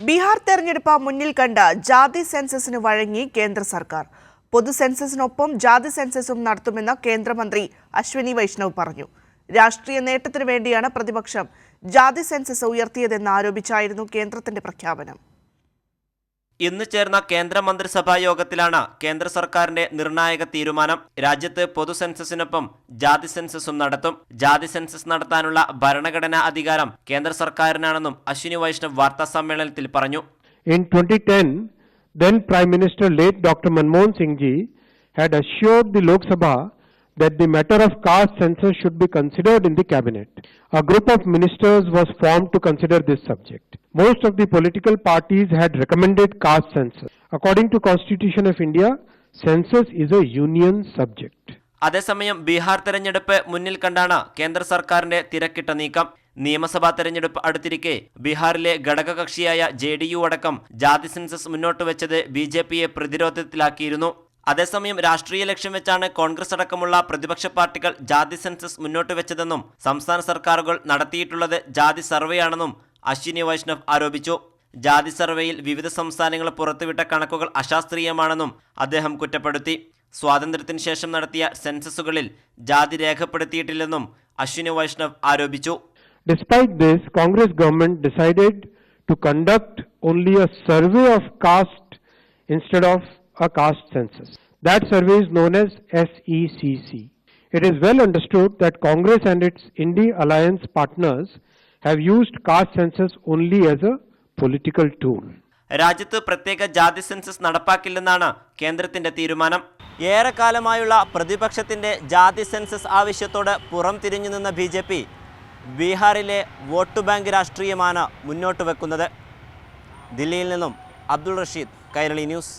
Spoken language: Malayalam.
ബീഹാർ തെരഞ്ഞെടുപ്പ് മുന്നിൽ കണ്ട ജാതി സെൻസസിന് വഴങ്ങി കേന്ദ്ര സർക്കാർ. പൊതു സെൻസസിനൊപ്പം ജാതി സെൻസസും നടത്തുമെന്ന് കേന്ദ്രമന്ത്രി അശ്വിനി വൈഷ്ണവ് പറഞ്ഞു. രാഷ്ട്രീയ നേട്ടത്തിനു വേണ്ടിയാണ് പ്രതിപക്ഷം ജാതി സെൻസസ് ഉയർത്തിയതെന്ന് ആരോപിച്ചായിരുന്നു കേന്ദ്രത്തിന്റെ പ്രഖ്യാപനം. ഇന്ന് ചേർന്ന കേന്ദ്ര മന്ത്രിസഭാ യോഗത്തിലാണ് കേന്ദ്ര സർക്കാരിന്റെ നിർണായക തീരുമാനം. രാജ്യത്ത് പൊതു സെൻസസിനൊപ്പം ജാതി സെൻസസും നടത്തും. ജാതി സെൻസസ് നടത്താനുള്ള ഭരണഘടനാ അധികാരം കേന്ദ്ര സർക്കാരിനാണെന്നും അശ്വിനി വൈഷ്ണവ് വാർത്താ സമ്മേളനത്തിൽ പറഞ്ഞു. In 2010, then Prime Minister late Dr. Manmohan Singh ji had assured the Lok Sabha that the matter of caste census should be considered in the cabinet. A group of ministers was formed to consider this subject. Most of the political parties had recommended caste census. According to Constitution of India, census is a union subject. അതേസമയം ബീഹാർ തെരഞ്ഞെടുപ്പ് മുന്നിൽ കണ്ടാണ് കേന്ദ്ര സർക്കാരിന്റെ തിരക്കിട്ട നീക്കം. നിയമസഭാ തെരഞ്ഞെടുപ്പ് അടുത്തിരിക്കെ ബീഹാറിലെ ഘടകകക്ഷിയായ JDU അടക്കം ജാതി സെൻസസ് മുന്നോട്ട് വെച്ചത് BJPയെ പ്രതിരോധത്തിലാക്കിയിരുന്നു. അതേസമയം രാഷ്ട്രീയ ലക്ഷ്യം വെച്ചാണ് കോൺഗ്രസ് അടക്കമുള്ള പ്രതിപക്ഷ പാർട്ടികൾ ജാതി സെൻസസ് മുന്നോട്ട് വെച്ചതെന്നും സംസ്ഥാന സർക്കാരുകൾ നടത്തിയിട്ടുള്ളത് ജാതി സർവേയാണെന്നും അശ്വിനി വൈഷ്ണവ് ആരോപിച്ചു. ജാതി സർവേയിൽ വിവിധ സംസ്ഥാനങ്ങൾ പുറത്തുവിട്ട കണക്കുകൾ അശാസ്ത്രീയമാണെന്നും അദ്ദേഹം കുറ്റപ്പെടുത്തി. സ്വാതന്ത്ര്യത്തിന് ശേഷം നടത്തിയ സെൻസസുകളിൽ ജാതി രേഖപ്പെടുത്തിയിട്ടില്ലെന്നും അശ്വിനി വൈഷ്ണവ് ആരോപിച്ചു. Despite this, Congress government decided to conduct only a survey of caste instead of a caste census. That survey is known as SECC. It is well understood that Congress and its Indie alliance partners have used caste census only as a political tool. രാജ്യത്ത് പ്രത്യേക ജാതി സെൻസസ് നടപ്പാക്കില്ലെന്നാണ് കേന്ദ്രത്തിന്റെ തീരുമാനം. ഏറെക്കാലമായുള്ള പ്രതിപക്ഷത്തിന്റെ ജാതി സെൻസസ് ആവശ്യത്തോട് പുറം തിരിഞ്ഞു നിന്ന BJP ബീഹാറിലെ വോട്ട് ബാങ്ക് രാഷ്ട്രീയമാണ് മുന്നോട്ട് വെക്കുന്നത്. ദില്ലിയിൽ നിന്നും അബ്ദുൾ റഷീദ്, കൈരളി ന്യൂസ്.